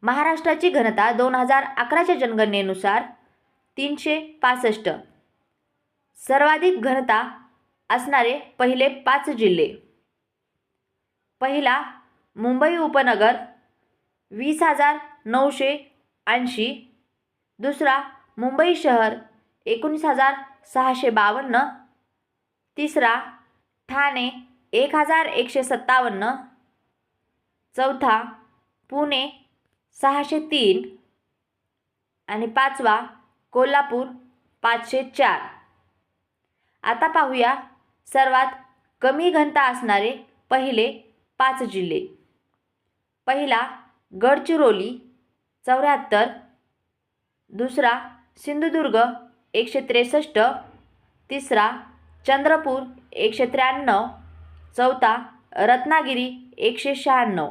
महाराष्ट्राची घनता 2011च्या जनगणनेनुसार 365. सर्वाधिक घनता असणारे पहिले 5 जिल्हे. पहिला मुंबई उपनगर 20,980. दुसरा मुंबई शहर 19,652. तिसरा ठाणे 1,157. चौथा पुणे 603 आणि पाचवा कोल्हापूर 504. आता पाहूया सर्वात कमी घनता असणारे पहिले 5 जिल्हे. पहिला गडचिरोली 74. दुसरा सिंधुदुर्ग 163. तिसरा चंद्रपूर 193. चौथा रत्नागिरी 196.